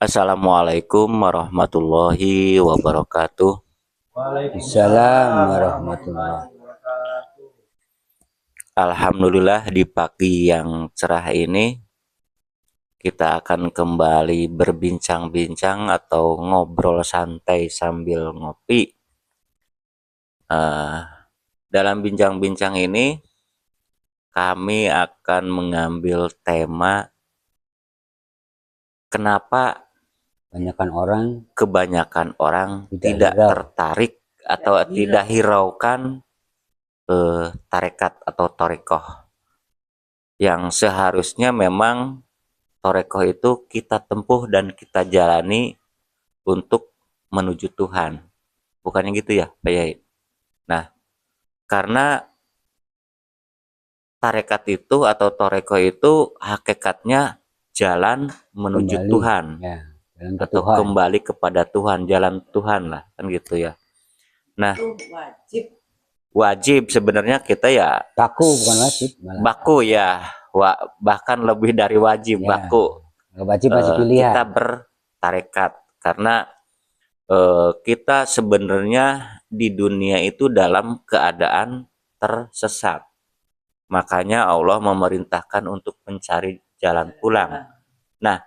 Assalamualaikum warahmatullahi wabarakatuh. Waalaikumsalam warahmatullahi. Alhamdulillah di pagi yang cerah ini kita akan kembali berbincang-bincang atau ngobrol santai sambil ngopi. Eh, dalam bincang-bincang ini kami akan mengambil tema kenapa kebanyakan orang tidak hirau. tertarik atau tidak hiraukan tarekat atau torekoh yang seharusnya memang torekoh itu kita tempuh dan kita jalani untuk menuju Tuhan. Bukannya gitu ya, Pak Yai? Nah, karena tarekat itu atau torekoh itu hakikatnya jalan menuju Kembali, Tuhan ya, jalan ke atau Tuhan. kembali kepada Tuhan, jalan Tuhan lah, kan gitu ya. Nah, wajib sebenarnya kita ya Baku bukan wajib, malah. baku ya, bahkan lebih dari wajib, Ya, baku. wajib masih pilihan. Kita bertarekat karena kita sebenarnya di dunia itu dalam keadaan tersesat. Makanya Allah memerintahkan untuk mencari jalan pulang. Nah,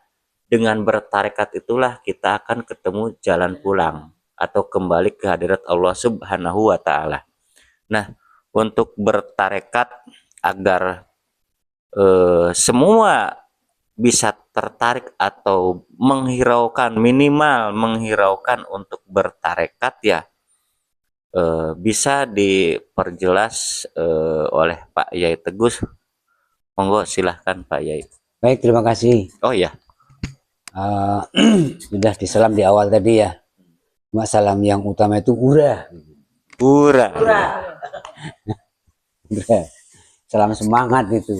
dengan bertarekat itulah kita akan ketemu jalan pulang atau kembali ke hadirat Allah Subhanahu wa taala. Nah, untuk bertarekat agar semua bisa tertarik atau minimal menghiraukan untuk bertarekat ya, bisa diperjelas oleh Pak Yai Tegus. Monggo silahkan Pak Yai. Baik, terima kasih. Oh ya, sudah disalam di awal tadi ya. Cuma salam yang utama itu urah. Salam semangat itu,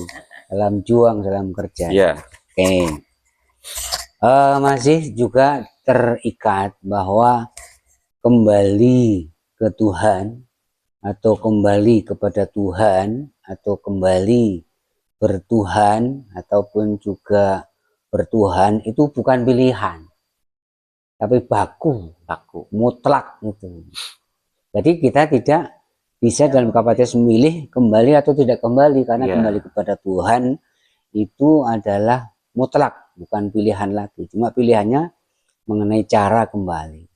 salam juang, salam kerja. Ya. Oke. Masih juga terikat bahwa kembali ke Tuhan atau kembali kepada Tuhan atau kembali bertuhan ataupun juga bertuhan itu bukan pilihan, tapi baku mutlak itu. Jadi kita tidak bisa dalam kapasitas memilih kembali atau tidak kembali, karena kembali kepada Tuhan itu adalah mutlak, bukan pilihan lagi. Cuma pilihannya mengenai cara kembali.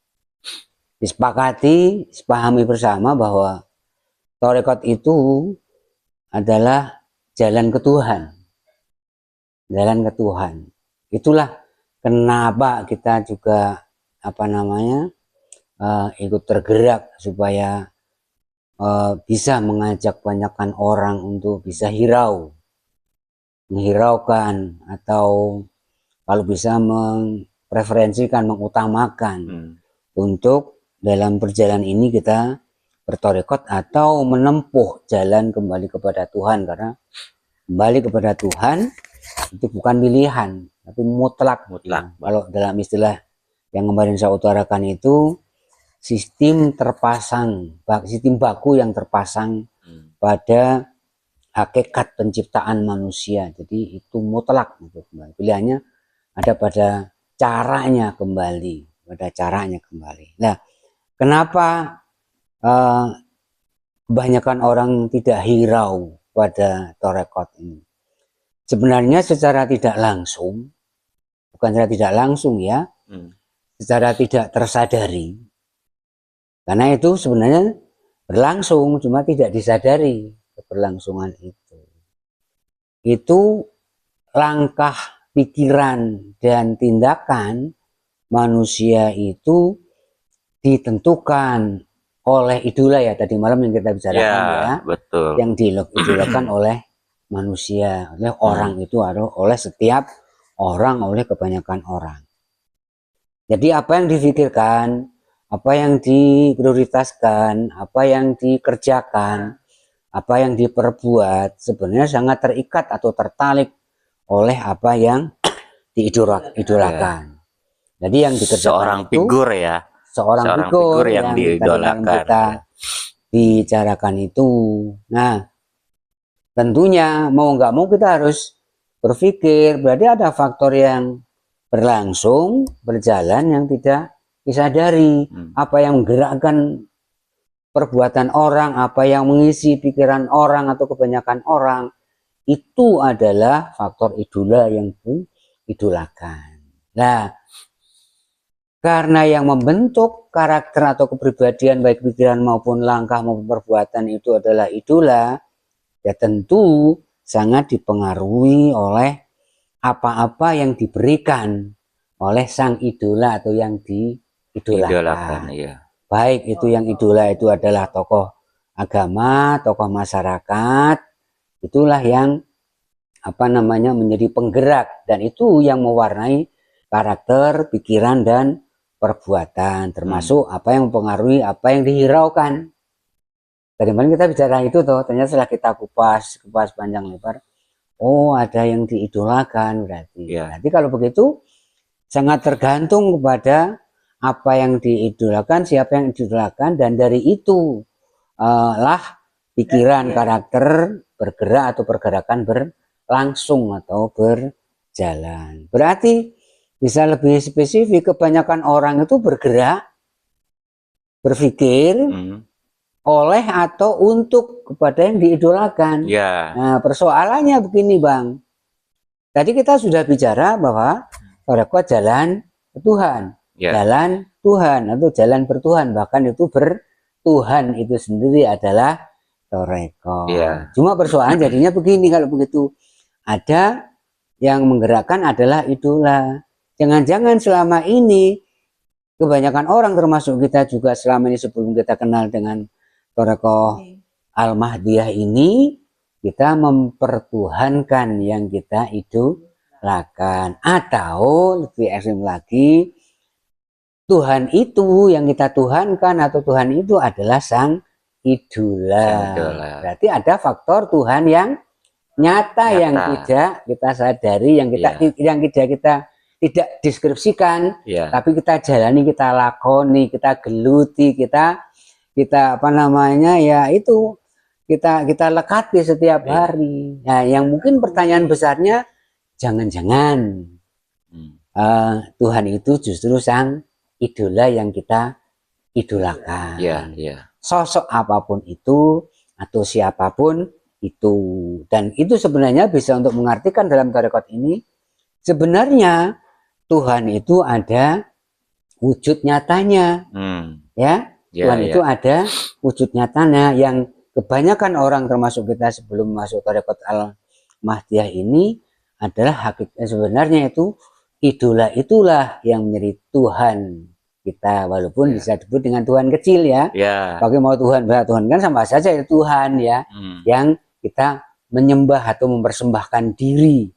Disepakati, sepahami bersama bahwa tarekat itu adalah jalan ke Tuhan. Jalan ke Tuhan. Itulah kenapa kita juga ikut tergerak supaya bisa mengajak banyakkan orang untuk bisa menghiraukan atau kalau bisa mempreferensikan, mengutamakan untuk dalam perjalanan ini kita bertarekat atau menempuh jalan kembali kepada Tuhan, karena kembali kepada Tuhan itu bukan pilihan tapi mutlak. Kalau dalam istilah yang kemarin saya utarakan itu sistem baku yang terpasang pada hakikat penciptaan manusia. Jadi itu mutlak gitu. Pilihannya ada pada caranya kembali, Nah, kenapa kebanyakan orang tidak hirau pada tarekat ini? Sebenarnya secara tidak langsung, bukan secara tidak langsung ya, secara tidak tersadari. Karena itu sebenarnya berlangsung, cuma tidak disadari keberlangsungan itu. Itu langkah pikiran dan tindakan manusia itu ditentukan oleh idola ya, tadi malam yang kita bicarakan ya, betul. Yang diidolakan oleh manusia, oleh orang itu, atau oleh setiap orang, oleh kebanyakan orang. Jadi apa yang difikirkan, apa yang diprioritaskan, apa yang dikerjakan, apa yang diperbuat sebenarnya sangat terikat atau tertarik oleh apa yang diidolakan. Jadi yang dikerjakan seorang itu figur ya, seorang figur yang diidolakan, kita bicarakan itu. Nah, tentunya mau nggak mau kita harus berpikir, berarti ada faktor yang berlangsung, berjalan yang tidak disadari. Apa yang menggerakkan perbuatan orang, apa yang mengisi pikiran orang atau kebanyakan orang, itu adalah faktor idola yang diidolakan. Nah, karena yang membentuk karakter atau kepribadian baik pikiran maupun langkah maupun perbuatan itu adalah idola, ya tentu sangat dipengaruhi oleh apa-apa yang diberikan oleh sang idola atau yang diidolakan. Ya. Baik itu yang idola itu adalah tokoh agama, tokoh masyarakat, itulah yang menjadi penggerak, dan itu yang mewarnai karakter, pikiran, dan perbuatan, termasuk apa yang mempengaruhi apa yang dihiraukan. Tadi malam kita bicara itu toh, ternyata setelah kita kupas panjang lebar, oh ada yang diidolakan berarti. Berarti kalau begitu sangat tergantung kepada apa yang diidolakan, siapa yang diidolakan, dan dari itu lah pikiran, karakter bergerak atau pergerakan berlangsung atau berjalan. Berarti bisa lebih spesifik, kebanyakan orang itu bergerak, berpikir oleh atau untuk kepada yang diidolakan. Nah, persoalannya begini Bang, tadi kita sudah bicara bahwa tarekat jalan Tuhan, jalan Tuhan atau jalan bertuhan, bahkan itu bertuhan itu sendiri adalah tarekat. Cuma persoalan jadinya begini, kalau begitu ada yang menggerakkan adalah idola. Jangan-jangan selama ini kebanyakan orang termasuk kita juga selama ini sebelum kita kenal dengan tarekat Al-Mahdiyah ini, kita mempertuhankan yang kita idolakan, atau lebih ekstrim lagi, Tuhan itu yang kita tuhankan atau Tuhan itu adalah sang idola. Berarti ada faktor Tuhan yang nyata yang tidak kita sadari, yang kita tidak deskripsikan, tapi kita jalani, kita lakoni, kita geluti, kita kita lekati setiap hari. Nah, yang mungkin pertanyaan besarnya, jangan-jangan Tuhan itu justru sang idola yang kita idolakan. Sosok apapun itu atau siapapun itu, dan itu sebenarnya bisa untuk mengartikan dalam tarekat ini, sebenarnya Tuhan itu ada wujud nyatanya, Tuhan itu ada wujud nyatanya, yang kebanyakan orang termasuk kita sebelum masuk tarekat Al-Mahdiyah ini adalah hakikat sebenarnya itu idola itulah yang menjadi Tuhan kita, walaupun bisa disebut dengan Tuhan kecil ya. Bagi mau Tuhan kan sama saja itu Tuhan ya, yang kita menyembah atau mempersembahkan diri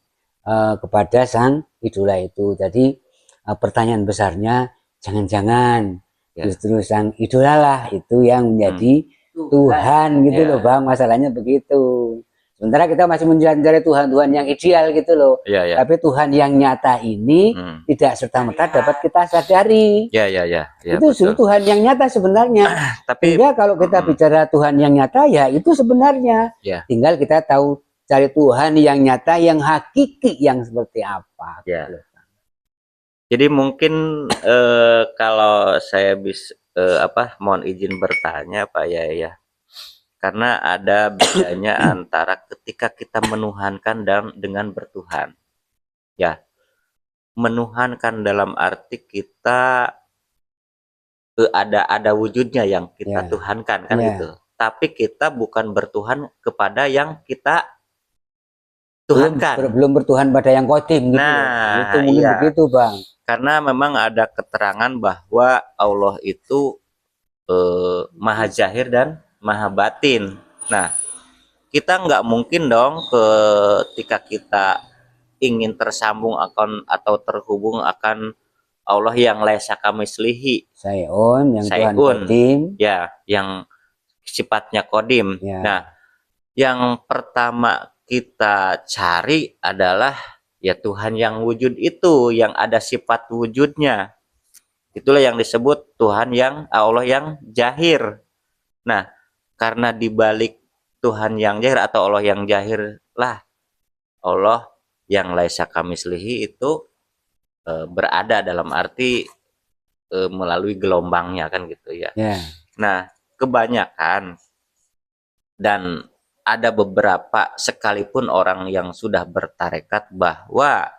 kepada sang idola itu. Jadi pertanyaan besarnya, jangan-jangan justru sang idola lah itu yang menjadi Tuhan gitu loh Bang, masalahnya begitu. Sementara kita masih mencari Tuhan-Tuhan yang ideal gitu loh. Tapi Tuhan yang nyata ini tidak serta-merta dapat kita sadari. Itu justru Tuhan yang nyata sebenarnya. Sehingga kalau kita bicara Tuhan yang nyata, ya itu sebenarnya. Tinggal kita tahu cari Tuhan yang nyata, yang hakiki, yang seperti apa. Jadi mungkin kalau saya bisa mohon izin bertanya Pak ya, karena ada bedanya antara ketika kita menuhankan dan dengan bertuhan. Ya, menuhankan dalam arti kita ada wujudnya yang kita tuhankan kan gitu. Tapi kita bukan bertuhan kepada yang kita tuhankan. Belum bertuhan pada yang kodim gitu. Nah, itu mungkin begitu Bang. Karena memang ada keterangan bahwa Allah itu maha zahir dan maha batin. Nah, kita nggak mungkin dong ketika kita ingin tersambung akan atau terhubung akan Allah yang laisa kamislihi, Sayun, yang Tuhan kodim, ya, yang sifatnya kodim. Nah, yang pertama kita cari adalah ya Tuhan yang wujud itu, yang ada sifat wujudnya. Itulah yang disebut Tuhan yang Allah yang zahir. Nah, karena dibalik Tuhan yang zahir atau Allah yang zahir lah Allah yang laisa kamislihi itu berada dalam arti melalui gelombangnya kan gitu ya. Ya. Nah, kebanyakan dan ada beberapa sekalipun orang yang sudah bertarekat bahwa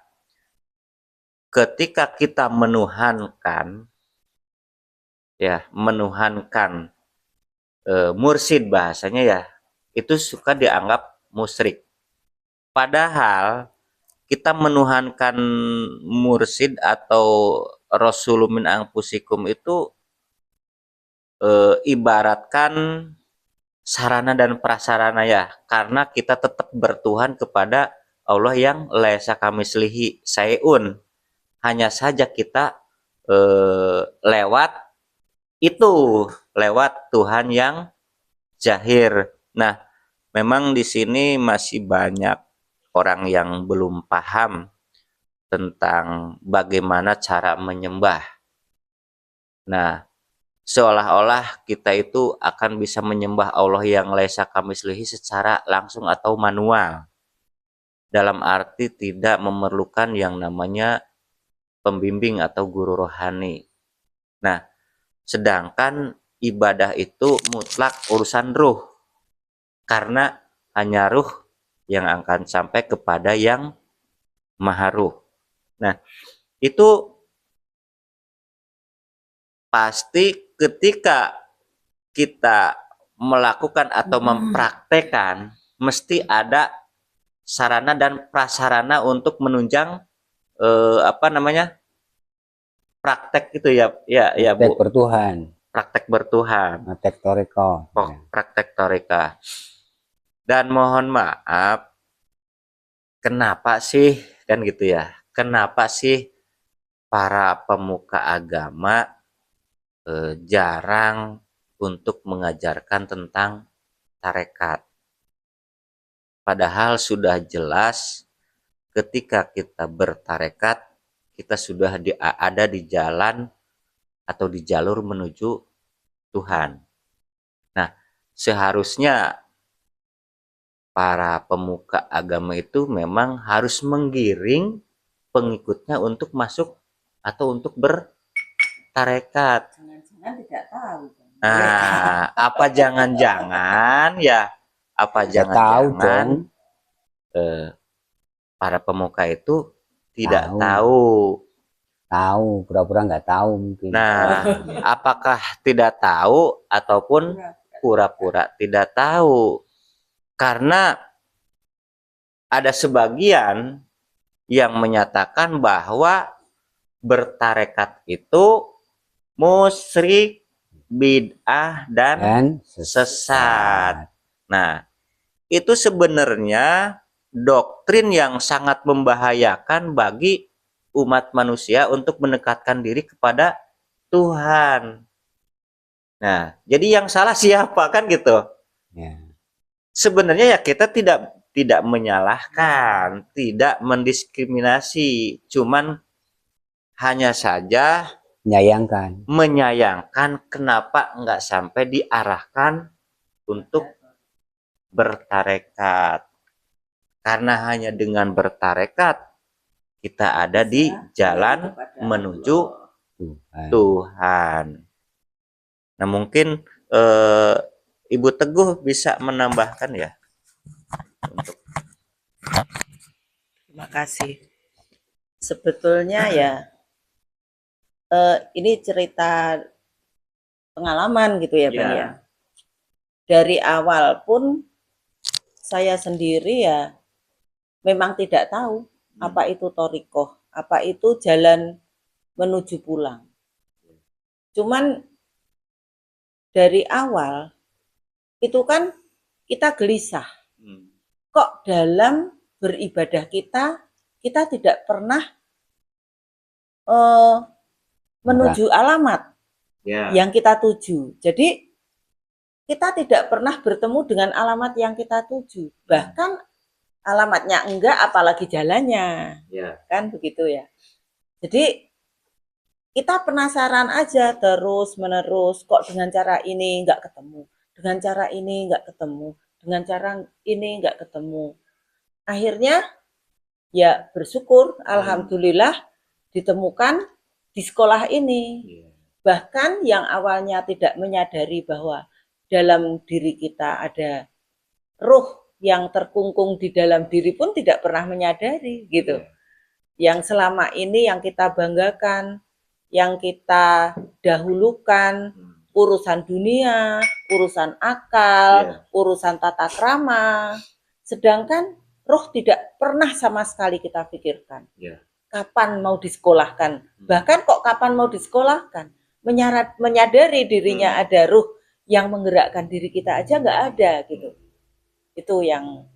ketika kita menuhankan mursyid bahasanya ya, itu suka dianggap musyrik. Padahal kita menuhankan mursyid atau Rasulun min anfusikum itu ibaratkan sarana dan prasarana ya, karena kita tetap bertuhan kepada Allah yang laisa kamislihi sayun. Hanya saja kita lewat Tuhan yang zahir. Nah, memang di sini masih banyak orang yang belum paham tentang bagaimana cara menyembah. Nah, seolah-olah kita itu akan bisa menyembah Allah yang laisa kamislihi secara langsung atau manual. Dalam arti tidak memerlukan yang namanya pembimbing atau guru rohani. Nah, sedangkan ibadah itu mutlak urusan ruh. Karena hanya ruh yang akan sampai kepada yang maha ruh. Nah, itu pasti ketika kita melakukan atau mempraktekkan, mesti ada sarana dan prasarana untuk menunjang praktek itu ya Praktek Bu, bertuhan, praktek bertuhan, praktek toriko. Ya. praktek torika. Dan mohon maaf, kenapa sih kan gitu ya, kenapa sih para pemuka agama jarang untuk mengajarkan tentang tarekat. Padahal sudah jelas ketika kita bertarekat, kita sudah ada di jalan atau di jalur menuju Tuhan. Nah, seharusnya para pemuka agama itu memang harus menggiring pengikutnya untuk masuk atau untuk bertarekat. Jangan-jangan tidak tahu. Nah, apa jangan-jangan ya? Apa Ya tahu dong. jangan-jangan para pemuka itu tidak Tahu. tahu. Tahu, pura-pura nggak tahu mungkin. Nah, apakah tidak tahu ataupun pura-pura tidak tahu? Karena ada sebagian yang menyatakan bahwa bertarekat itu musyrik, bid'ah, dan sesat. Nah, itu sebenarnya doktrin yang sangat membahayakan bagi umat manusia untuk mendekatkan diri kepada Tuhan. Nah, jadi yang salah siapa kan gitu? Ya. Sebenarnya ya kita tidak menyalahkan, tidak mendiskriminasi, cuman hanya saja menyayangkan kenapa nggak sampai diarahkan untuk bertarekat. Karena hanya dengan bertarekat kita ada di jalan menuju Tuhan. Nah, mungkin Ibu Teguh bisa menambahkan ya. Terima kasih. Sebetulnya ya ini cerita pengalaman gitu ya Bang ya. Dari awal pun saya sendiri ya memang tidak tahu apa itu torikoh, apa itu jalan menuju pulang. Cuman dari awal itu kan kita gelisah. Kok dalam beribadah kita tidak pernah menuju alamat yang kita tuju. Jadi kita tidak pernah bertemu dengan alamat yang kita tuju. Bahkan alamatnya enggak, apalagi jalannya. Kan begitu ya. Jadi kita penasaran aja terus menerus, kok dengan cara ini enggak ketemu, dengan cara ini enggak ketemu, dengan cara ini enggak ketemu. Akhirnya ya bersyukur, alhamdulillah ditemukan di sekolah ini. Bahkan yang awalnya tidak menyadari bahwa dalam diri kita ada ruh yang terkungkung di dalam diri pun tidak pernah menyadari gitu. Yang selama ini yang kita banggakan, yang kita dahulukan, urusan dunia, urusan akal, urusan tata krama, sedangkan roh tidak pernah sama sekali kita pikirkan. Kapan mau disekolahkan? Bahkan kok kapan mau disekolahkan? Menyadari dirinya ada ruh yang menggerakkan diri kita aja nggak ada gitu. Itu yang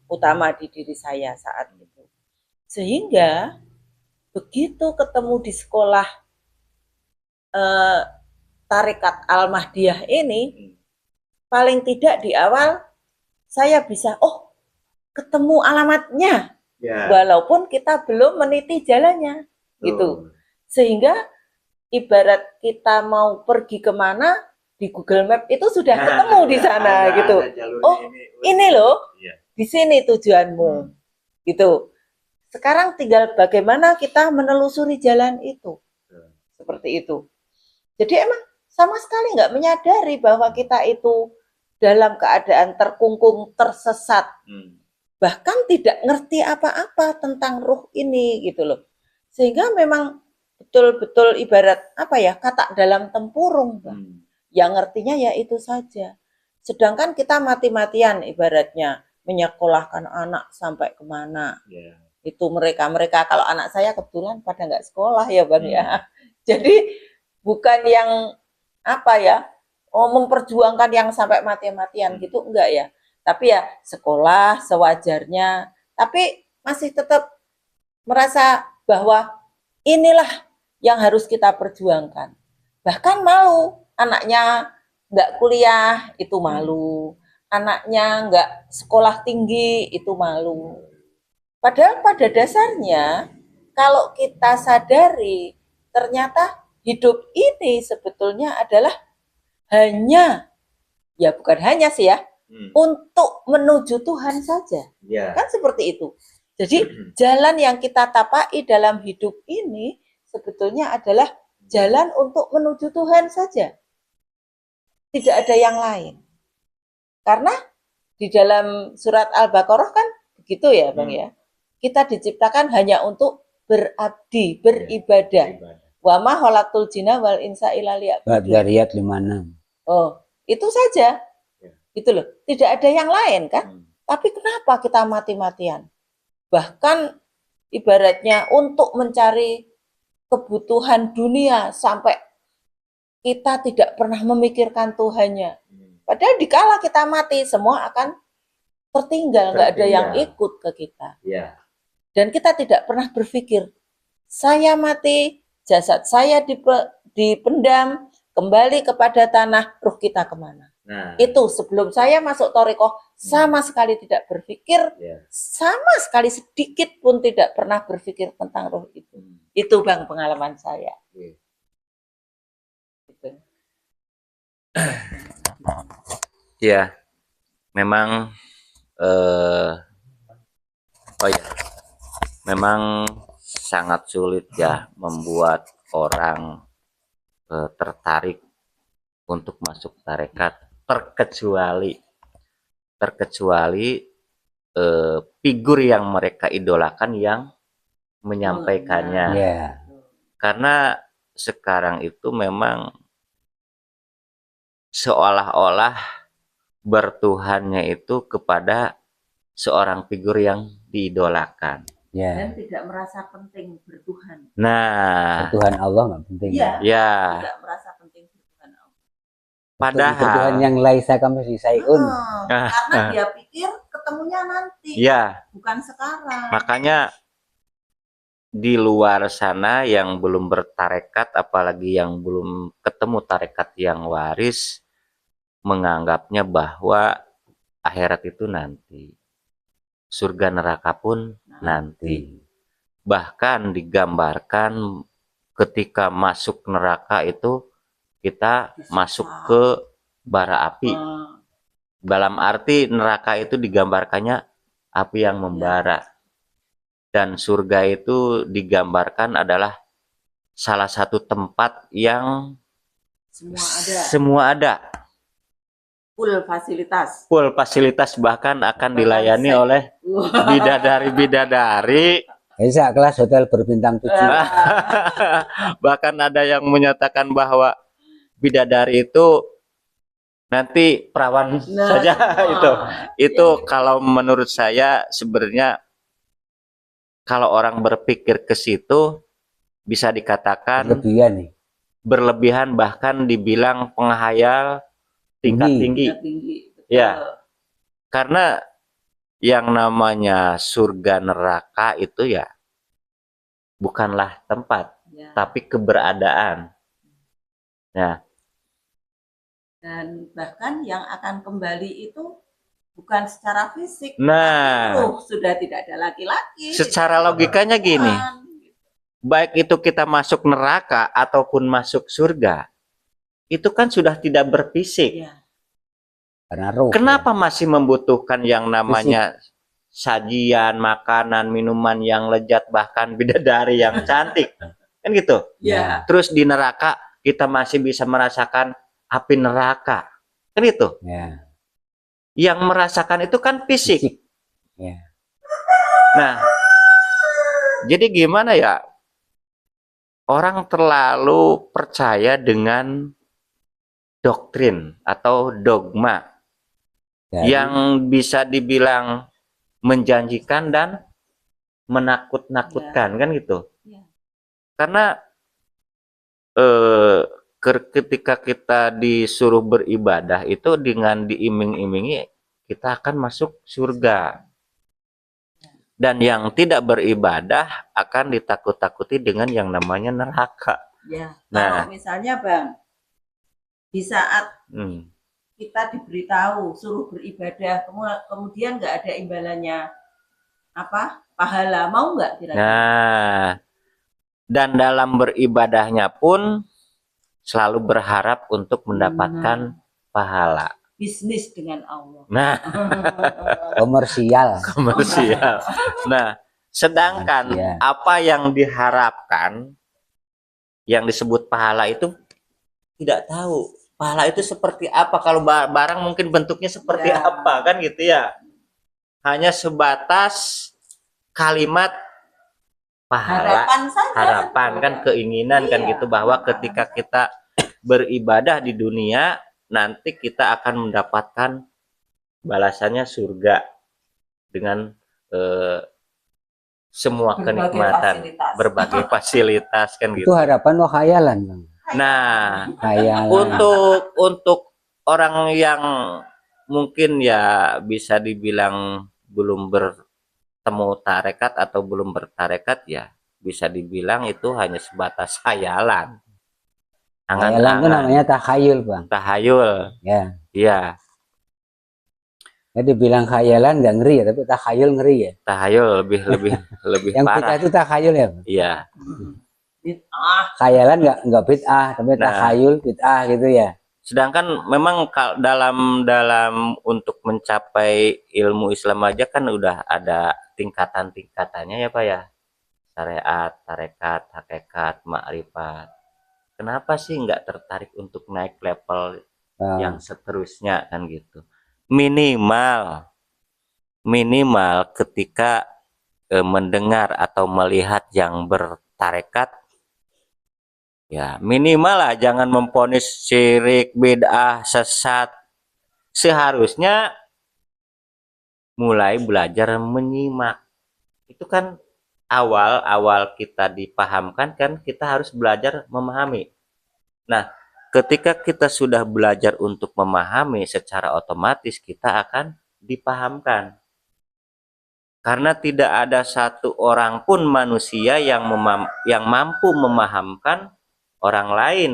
utama di diri saya saat itu. Sehingga begitu ketemu di sekolah Tarekat Al-Mahdiyah ini, paling tidak di awal saya bisa ketemu alamatnya, walaupun kita belum meniti jalannya gitu. Sehingga ibarat kita mau pergi kemana, di Google Map itu sudah ketemu di sana gitu. Ini loh, di sini tujuanmu gitu. Sekarang tinggal bagaimana kita menelusuri jalan itu, seperti itu. Jadi emang sama sekali nggak menyadari bahwa kita itu dalam keadaan terkungkung, tersesat, bahkan tidak ngerti apa-apa tentang ruh ini gitu loh. Sehingga memang betul-betul ibarat kata dalam tempurung, yang ngertinya ya itu saja. Sedangkan kita mati-matian ibaratnya menyekolahkan anak sampai kemana. Itu mereka kalau anak saya kebetulan pada nggak sekolah ya Bang ya. Jadi bukan yang memperjuangkan yang sampai mati-matian gitu enggak ya. Tapi ya sekolah sewajarnya, tapi masih tetap merasa bahwa inilah yang harus kita perjuangkan. Bahkan malu, anaknya nggak kuliah itu malu, anaknya nggak sekolah tinggi itu malu. Padahal pada dasarnya kalau kita sadari ternyata hidup ini sebetulnya adalah hanya, ya bukan hanya sih ya, untuk menuju Tuhan saja. Kan seperti itu. Jadi jalan yang kita tapai dalam hidup ini sebetulnya adalah jalan untuk menuju Tuhan saja. Tidak ada yang lain. Karena di dalam surat Al-Baqarah kan begitu ya Bang ya. Kita diciptakan hanya untuk berabdi, beribadah. Wa ma khalaqtul jinna wal insa illa liya'budun. Dzariyat 56. Oh, itu saja. Gitu loh. Tidak ada yang lain kan? Tapi kenapa kita mati-matian? Bahkan ibaratnya untuk mencari kebutuhan dunia sampai kita tidak pernah memikirkan Tuhannya. Padahal dikala kita mati semua akan tertinggal, nggak ada yang ikut ke kita. Dan kita tidak pernah berpikir, saya mati, jasad saya dipendam, kembali kepada tanah, ruh kita kemana? Itu sebelum saya masuk Thariqah sama sekali tidak berpikir, sama sekali sedikit pun tidak pernah berpikir tentang ruh itu. Itu Bang pengalaman saya. Gitu. Ya, memang memang sangat sulit ya membuat orang tertarik untuk masuk tarekat, terkecuali figur yang mereka idolakan yang menyampaikannya. Karena sekarang itu memang seolah-olah bertuhannya itu kepada seorang figur yang diidolakan. Dan tidak merasa penting bertuhan. Nah, Tuhan Allah nggak penting. Tidak merasa penting bertuhan Allah. Padahal Tuhan yang laisa kamitslihi syai'un. Karena dia pikir ketemunya nanti, bukan sekarang. Makanya di luar sana yang belum bertarekat, apalagi yang belum ketemu tarekat yang waris, menganggapnya bahwa akhirat itu nanti, surga neraka pun nanti. Bahkan digambarkan ketika masuk neraka itu kita masuk ke bara api. Dalam arti neraka itu digambarkannya api yang membara. Dan surga itu digambarkan adalah salah satu tempat yang semua ada. Full Full fasilitas, bahkan akan Bahkan dilayani oleh bidadari-bidadari. Bisa kelas hotel berbintang 7. Bahkan ada yang menyatakan bahwa bidadari itu nanti perawan saja. Itu kalau menurut saya sebenarnya kalau orang berpikir ke situ bisa dikatakan berlebihan, bahkan dibilang penghayal tingkat tinggi. Ya, karena yang namanya surga neraka itu ya bukanlah tempat, tapi keberadaan. Ya. Dan bahkan yang akan kembali itu bukan secara fisik, nah, ruh sudah tidak ada laki-laki. Secara logikanya gini, baik itu kita masuk neraka ataupun masuk surga, itu kan sudah tidak berfisik. Karena roh. Kenapa masih membutuhkan yang namanya sajian, makanan, minuman yang lezat, bahkan bidadari yang cantik, kan gitu? Terus di neraka kita masih bisa merasakan api neraka, kan itu? Yang merasakan itu kan fisik. Nah, jadi gimana ya? Orang terlalu percaya dengan doktrin atau dogma yang bisa dibilang menjanjikan dan menakut-nakutkan, kan gitu. Karena ketika kita disuruh beribadah itu dengan diiming-imingi kita akan masuk surga, dan yang tidak beribadah akan ditakut-takuti dengan yang namanya neraka. Kalau misalnya Bang, di saat kita diberitahu suruh beribadah, kemudian nggak ada imbalannya pahala, mau nggak kira-kira? Nah, dan dalam beribadahnya pun selalu berharap untuk mendapatkan pahala. Bisnis dengan Allah. Nah, komersial. Nah, sedangkan apa yang diharapkan, yang disebut pahala itu tidak tahu. Pahala itu seperti apa? Kalau barang mungkin bentuknya seperti apa, kan gitu ya. Hanya sebatas kalimat pahala, harapan kan, keinginan kan gitu, bahwa ketika kita beribadah di dunia nanti kita akan mendapatkan balasannya surga dengan semua kenikmatan, berbagai fasilitas kan gitu. Itu harapan atau khayalan, Bang? Nah, khayalan. untuk orang yang mungkin ya bisa dibilang belum bertemu tarekat atau belum bertarekat, ya bisa dibilang itu hanya sebatas khayalan. Khayalan itu namanya tahayul, Bang. Tahayul. Iya. Jadi bilang khayalan nggak ngeri ya, tapi tahayul ngeri ya. Tahayul lebih yang parah. bid'ah itu tahayul ya, Bang? Iya. Khayalan nggak bid'ah, tapi tahayul bid'ah gitu ya. Sedangkan memang dalam untuk mencapai ilmu Islam aja kan udah ada tingkatan-tingkatannya ya Pak ya. Syariat, tarekat, hakikat, makrifat. Kenapa sih nggak tertarik untuk naik level yang seterusnya kan gitu? Minimal ketika mendengar atau melihat yang bertarekat, ya minimal lah jangan memponis syirik, bid'ah, sesat. Seharusnya mulai belajar menyimak. Itu kan awal kita dipahamkan kan, kita harus belajar memahami. Nah, ketika kita sudah belajar untuk memahami, secara otomatis kita akan dipahamkan. Karena tidak ada satu orang pun manusia yang mampu memahamkan orang lain.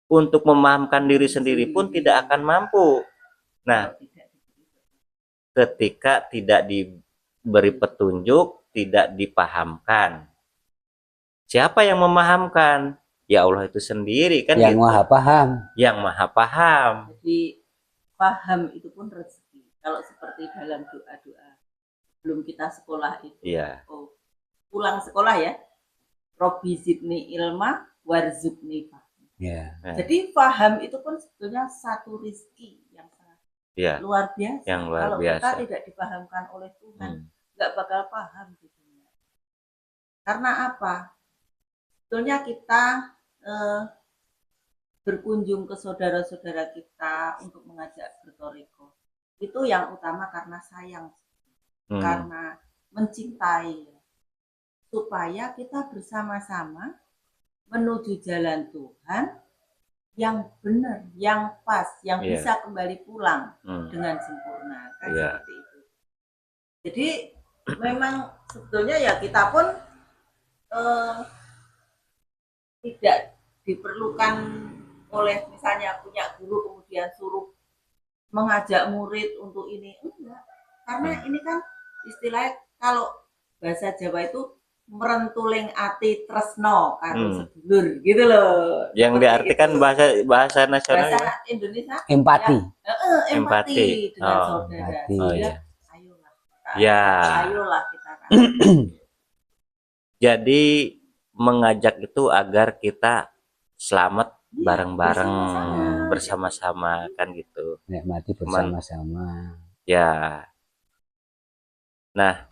Untuk memahamkan diri sendiri pun tidak akan mampu. Nah, ketika tidak diberi petunjuk, tidak dipahamkan. Siapa yang memahamkan? Ya Allah itu sendiri kan, yang gitu. Maha paham. Yang Maha paham. Jadi paham itu pun rezeki. Kalau seperti dalam doa-doa, belum kita sekolah itu. Iya. Oh, pulang sekolah ya. Robbi zidni ilma warzuqni fahma. Ya. Jadi paham itu pun sebetulnya satu rizki yang sangat luar biasa. Yang luar Kalau biasa. kita tidak dipahamkan oleh Tuhan, nggak bakal paham gitu. Karena apa? Sebetulnya kita berkunjung ke saudara-saudara kita untuk mengajak bertoriko. Itu yang utama karena sayang, karena mencintai. Supaya kita bersama-sama menuju jalan Tuhan yang benar, yang pas, yang bisa kembali pulang dengan sempurna. Kan seperti itu. Jadi memang sebetulnya ya kita pun tidak diperlukan oleh misalnya punya guru kemudian suruh mengajak murid untuk ini. Enggak. Karena ini kan istilahnya kalau bahasa Jawa itu merentuling ati tresno karo sedulur gitu loh. Yang diartikan bahasa nasional bahasa Indonesia empati. Ya, empati dengan saudara. Ayolah kita. Jadi mengajak itu agar kita selamat bareng-bareng bersama-sama kan gitu. Nikmati bersama-sama. Ya. Nah,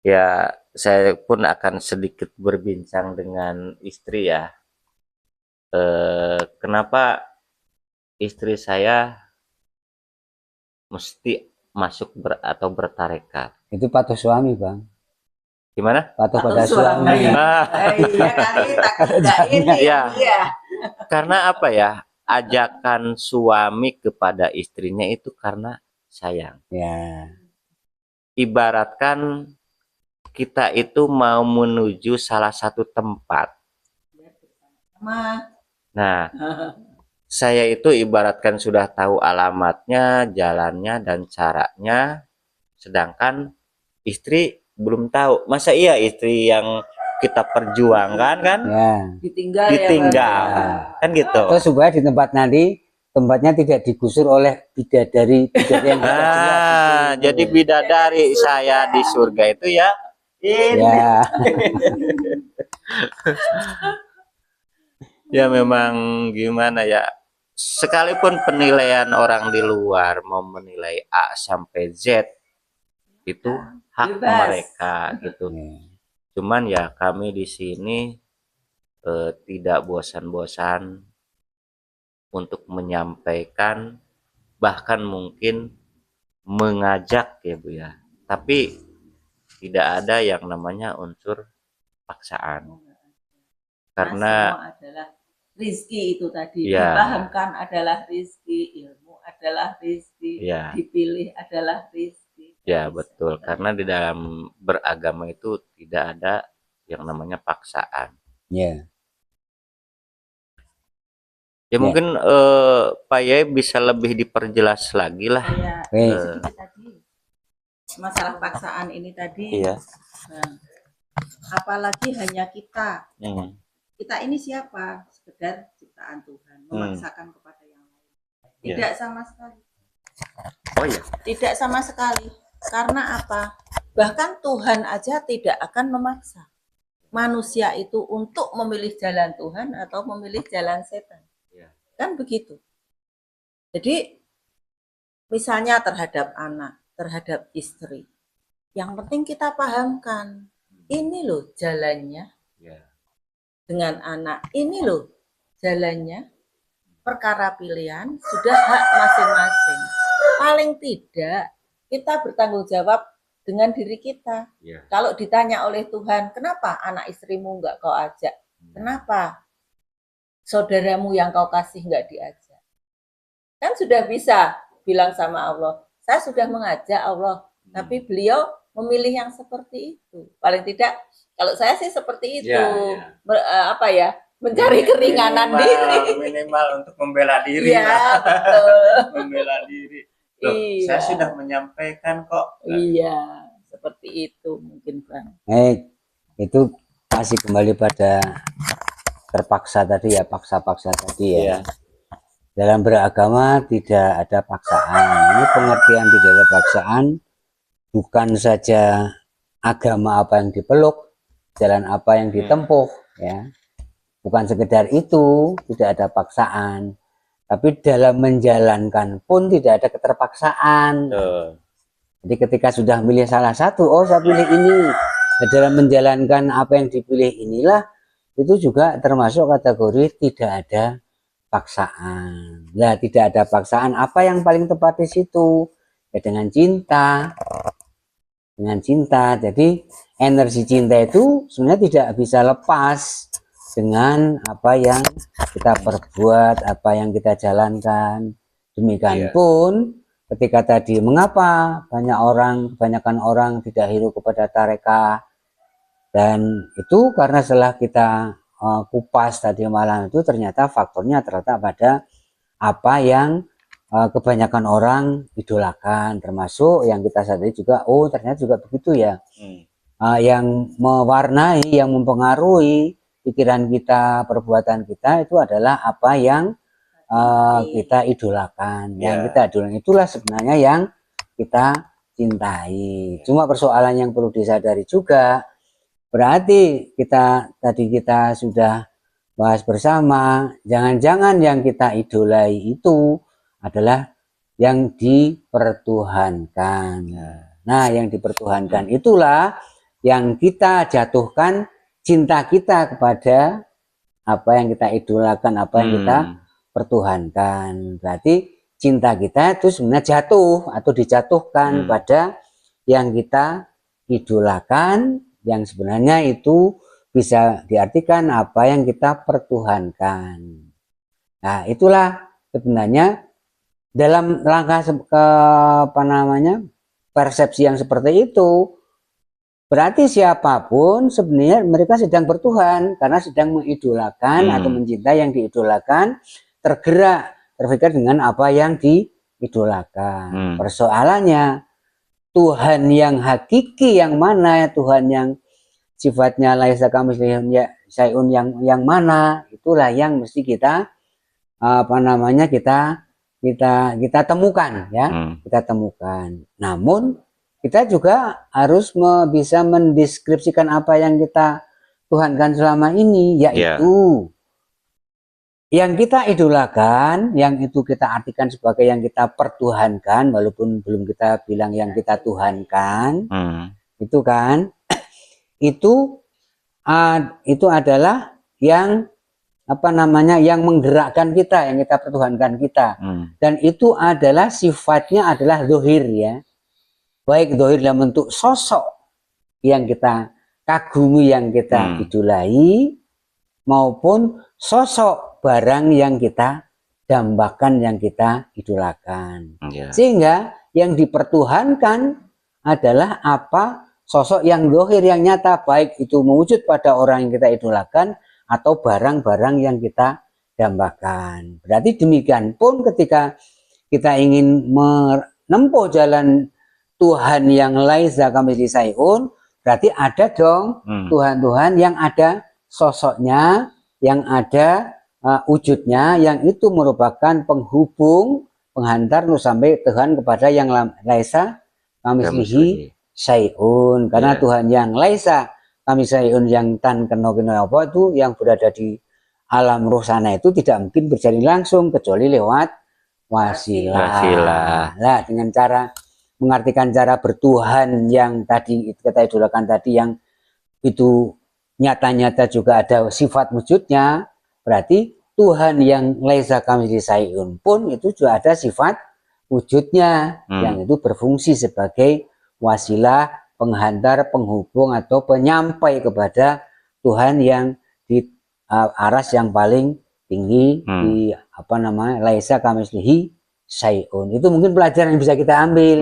ya saya pun akan sedikit berbincang dengan istri ya. Kenapa istri saya mesti masuk atau bertarekat? Itu patuh suami, Bang. Gimana? Patuh pada suami. Iya kali tak ini. Iya. Karena apa ya? Ajakan suami kepada istrinya itu karena sayang. Ya. Ibaratkan kita itu mau menuju salah satu tempat. Nah, saya itu ibaratkan sudah tahu alamatnya, jalannya, dan caranya. Sedangkan istri belum tahu. Masa iya istri yang kita perjuangkan kan? Ya. Ditinggal. Ya, kan gitu. Terus supaya di tempat nanti tempatnya tidak digusur oleh bidadari yang jadi bidadari saya di surga itu ya. Ya. Ya memang gimana ya. Sekalipun penilaian orang di luar mau menilai A sampai Z itu hak mereka gitu. Cuman ya kami di sini tidak bosan-bosan untuk menyampaikan, bahkan mungkin mengajak ya Bu ya. Tapi tidak ada yang namanya unsur paksaan. Karena semua adalah rizki itu tadi. Dipahamkan adalah rizki, ilmu adalah rizki, dipilih adalah rizki. Ya betul, karena di dalam beragama itu tidak ada yang namanya paksaan. Ya mungkin Pak Yai bisa lebih diperjelas lagi lah. Tadi masalah paksaan ini tadi. Iya. Nah, apalagi hanya kita. Kita ini siapa? Sekedar ciptaan Tuhan, memaksakan kepada yang lain. Tidak sama sekali. Oh iya. Tidak sama sekali. Karena apa? Bahkan Tuhan aja tidak akan memaksa manusia itu untuk memilih jalan Tuhan atau memilih jalan setan. Kan begitu. Jadi misalnya terhadap anak, terhadap istri, yang penting kita pahamkan, ini loh jalannya. Dengan anak, ini loh jalannya. Perkara pilihan sudah hak masing-masing. Paling tidak kita bertanggung jawab dengan diri kita. Kalau ditanya oleh Tuhan, kenapa anak istrimu enggak kau ajak? Kenapa saudaramu yang kau kasih enggak diajak? Kan sudah bisa bilang sama Allah, saya sudah mengajak Allah, tapi beliau memilih yang seperti itu. Paling tidak, kalau saya sih seperti itu, mencari keringanan diri. Minimal untuk membela diri. Ya, betul. Membela diri. Loh, saya sudah menyampaikan kok. Iya, seperti itu mungkin Bang. Itu masih kembali pada terpaksa tadi ya, paksa-paksa tadi ya. Dalam beragama tidak ada paksaan. Ini pengertian tidak ada paksaan bukan saja agama apa yang dipeluk, jalan apa yang ditempuh, ya. Bukan sekedar itu, tidak ada paksaan. Tapi dalam menjalankan pun tidak ada keterpaksaan. Jadi ketika sudah milih salah satu, oh saya pilih ini. Nah, dalam menjalankan apa yang dipilih inilah, itu juga termasuk kategori tidak ada paksaan. Nah, tidak ada paksaan, apa yang paling tepat di situ? Ya dengan cinta. Dengan cinta. Jadi energi cinta itu sebenarnya tidak bisa lepas dengan apa yang kita perbuat, apa yang kita jalankan. Demikian pun ketika tadi mengapa kebanyakan orang tidak hiru kepada tarekah, dan itu karena setelah kita kupas tadi malam itu ternyata faktornya terletak pada apa yang kebanyakan orang idolakan, termasuk yang kita sadari juga, oh ternyata juga begitu ya. Yang mewarnai, yang mempengaruhi pikiran kita, perbuatan kita itu adalah apa yang kita idolakan. Yang kita idolakan itulah sebenarnya yang kita cintai. Cuma persoalan yang perlu disadari juga, berarti tadi kita sudah bahas bersama, jangan-jangan yang kita idolai itu adalah yang dipertuhankan. Nah, yang dipertuhankan itulah yang kita jatuhkan cinta kita kepada apa yang kita idolakan, apa yang kita pertuhankan. Berarti cinta kita itu sebenarnya jatuh atau dijatuhkan pada yang kita idolakan, yang sebenarnya itu bisa diartikan apa yang kita pertuhankan. Nah, itulah sebenarnya dalam langkah persepsi yang seperti itu. Berarti siapapun sebenarnya mereka sedang bertuhan karena sedang mengidolakan atau mencintai yang diidolakan, terpikir dengan apa yang diidolakan. Persoalannya Tuhan yang hakiki yang mana, Tuhan yang sifatnya laisa kamitslihi syai'un yang mana, itulah yang mesti kita kita temukan ya. Kita temukan. Namun kita juga harus bisa mendeskripsikan apa yang kita tuhankan selama ini, yaitu yang kita idolakan, yang itu kita artikan sebagai yang kita pertuhankan, walaupun belum kita bilang yang kita tuhankan, itu kan, itu adalah yang yang menggerakkan kita, yang kita pertuhankan kita, dan itu adalah sifatnya adalah zahir ya. Baik zahir dalam bentuk sosok yang kita kagumi, yang kita idolai, maupun sosok barang yang kita dambakan, yang kita idolakan. Sehingga yang dipertuhankan adalah apa? Sosok yang zahir, yang nyata, baik itu mewujud pada orang yang kita idolakan atau barang-barang yang kita dambakan. Berarti demikian pun ketika kita ingin menempuh jalan Tuhan yang laisa kamitslihi syai'un, berarti ada dong Tuhan-Tuhan yang ada sosoknya, yang ada wujudnya, yang itu merupakan penghubung, penghantar sampai Tuhan kepada yang laisa kamitslihi syai'un. Karena Tuhan yang laisa kamitslihi syai'un, yang tan keno apa itu, yang berada di alam roh sana itu tidak mungkin berjalan langsung kecuali lewat wasilah. Nah, dengan cara mengartikan cara bertuhan yang tadi kita idolakan tadi, yang itu nyata-nyata juga ada sifat wujudnya, berarti Tuhan yang laisa kamitslihi syai'un pun itu juga ada sifat wujudnya, yang itu berfungsi sebagai wasilah, penghantar, penghubung atau penyampai kepada Tuhan yang di aras yang paling tinggi, di laisa kamitslihi syai'un. Itu mungkin pelajaran yang bisa kita ambil.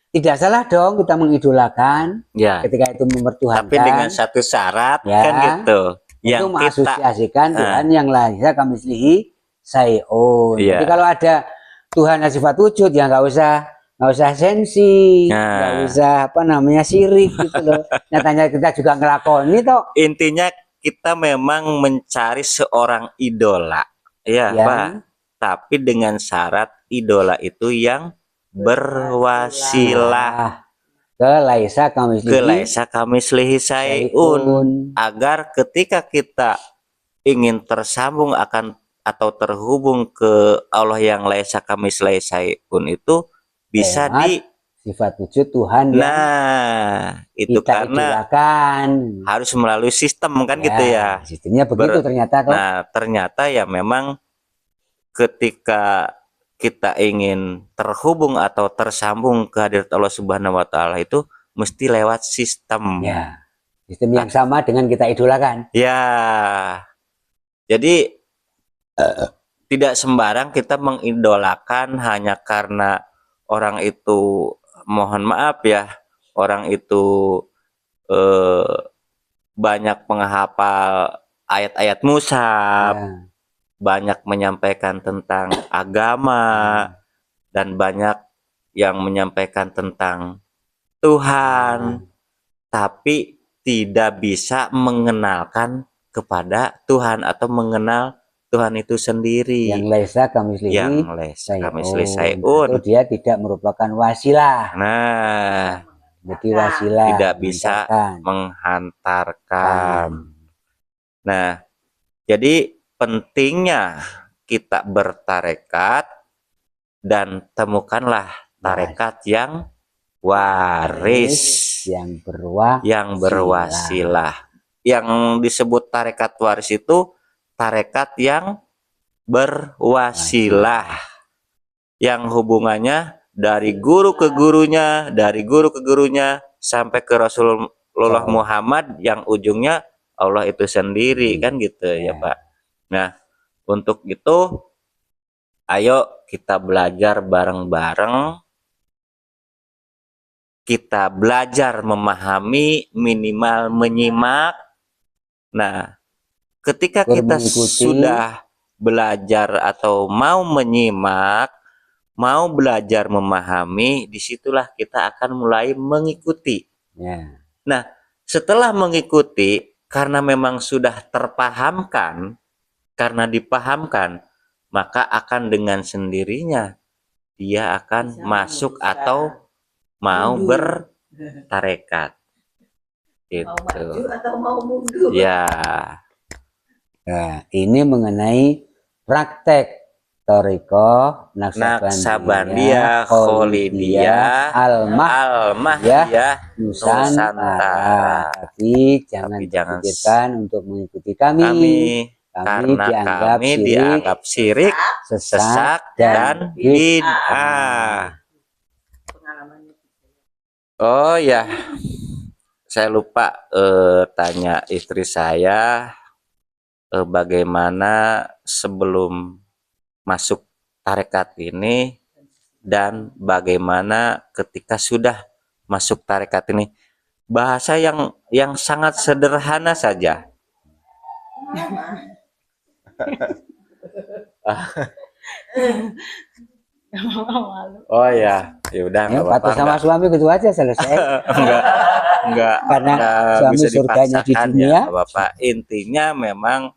Tidak salah dong kita mengidolakan ketika itu mempertuhankan, tapi dengan satu syarat kan gitu, yang mengasosiasikan Tuhan yang laisa kamitslihi syai'un. Jadi kalau ada Tuhan yang sifat wujud, ya nggak usah sensi, nggak usah sirik gitu loh. Nyatanya kita juga ngelakoni toh. Intinya kita memang mencari seorang idola, Pak. Tapi dengan syarat idola itu yang berwasilah. Laisa kamitslihi Laisa kamislihi syai'un, syai'un. agar ketika kita ingin tersambung akan atau terhubung ke Allah yang laisa kamislihi syai'un itu bisa Lewat sifat wujud Tuhan yang itu kita karena idolakan. harus melalui sistem kan gitu ya. Sistemnya begitu ternyata toh. Nah, ternyata ya memang ketika kita ingin terhubung atau tersambung ke hadirat Allah Subhanahu wa taala itu mesti lewat sistem. Ya. Sistem yang sama dengan kita idolakan. Ya. Jadi tidak sembarang kita mengidolakan hanya karena orang itu, mohon maaf ya, orang itu banyak menghafal ayat-ayat mushaf, banyak menyampaikan tentang agama, dan banyak yang menyampaikan tentang Tuhan, tapi tidak bisa mengenalkan kepada Tuhan atau mengenal Tuhan itu sendiri. Yang laisa kamitslihi syai'un. Itu dia tidak merupakan wasilah. Nah, jadi wasilah tidak bisa menghantarkan. Nah, jadi pentingnya kita bertarekat dan temukanlah tarekat yang waris, yang berwasilah. Yang disebut tarekat waris itu tarekat yang berwasilah, yang hubungannya dari guru ke gurunya, dari guru ke gurunya sampai ke Rasulullah Muhammad yang ujungnya Allah itu sendiri, kan gitu ya Pak. Nah, untuk itu ayo kita belajar bareng-bareng, kita belajar memahami, minimal menyimak. Nah, ketika kita sudah belajar atau mau menyimak, mau belajar memahami, disitulah kita akan mulai mengikuti. Nah, setelah mengikuti, karena memang sudah terpahamkan, karena dipahamkan, maka akan dengan sendirinya dia akan masuk atau mau bertarekat. Itu. Mau maju atau mau mundur? Ya. Nah, ini mengenai praktek Thariqah Naksabandiyah Kholidiyah Al-Mahdiyah Nusantara. Tapi jangan pikirkan untuk mengikuti kami. Karena kami dianggap syirik, sesat, dan bid'ah. Oh ya, saya lupa tanya istri saya bagaimana sebelum masuk tarekat ini dan bagaimana ketika sudah masuk tarekat ini. Bahasa yang sangat sederhana saja. Oh ya, udah nggak apa-apa. Sama suami gitu aja selesai. enggak karena suami bisa surganya di dunia. Ya, Bapak. Intinya memang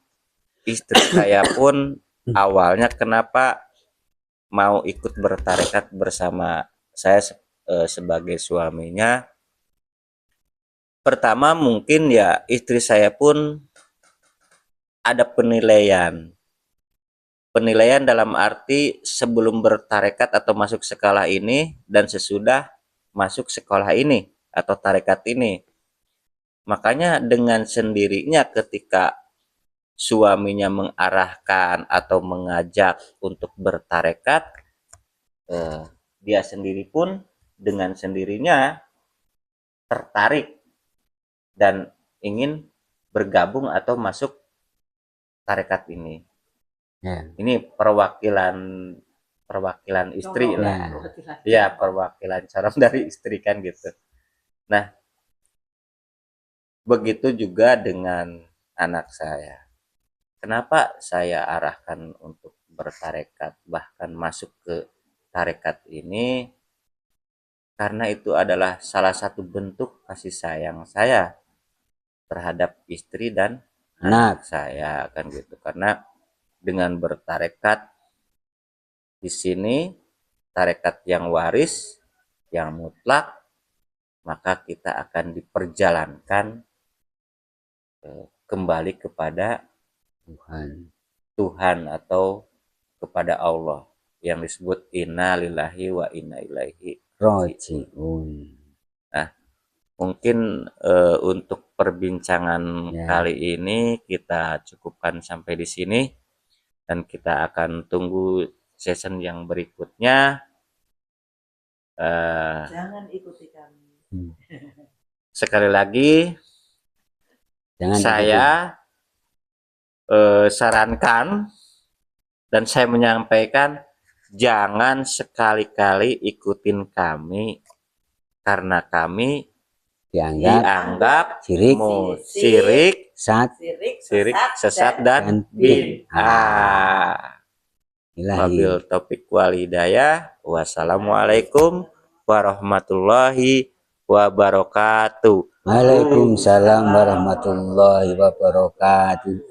istri saya pun awalnya kenapa mau ikut bertarekat bersama saya sebagai suaminya. Pertama mungkin ya istri saya pun ada penilaian dalam arti sebelum bertarekat atau masuk sekolah ini dan sesudah masuk sekolah ini atau tarekat ini. Makanya dengan sendirinya ketika suaminya mengarahkan atau mengajak untuk bertarekat, dia sendiri pun dengan sendirinya tertarik dan ingin bergabung atau masuk tarekat ini. Ini perwakilan istri lah. Ya, perwakilan calon dari istri kan gitu. Nah, begitu juga dengan anak saya. Kenapa saya arahkan untuk bertarekat, bahkan masuk ke tarekat ini? Karena itu adalah salah satu bentuk kasih sayang saya terhadap istri dan anak saya, kan gitu. Karena dengan bertarekat di sini, tarekat yang waris, yang mutlak, maka kita akan diperjalankan kembali kepada Tuhan atau kepada Allah yang disebut inna lillahi wa inna ilaihi raji'un. Nah, mungkin untuk perbincangan kali ini kita cukupkan sampai di sini dan kita akan tunggu season yang berikutnya. Jangan ikuti kami. Sekali lagi saya sarankan dan saya menyampaikan jangan sekali-kali ikutin kami karena kami dianggap syirik, sesat dan bid'ah. Wabil taufiq wal hidayah. Wassalamualaikum warahmatullahi wabarakatuh. Waalaikumsalam warahmatullahi wabarakatuh.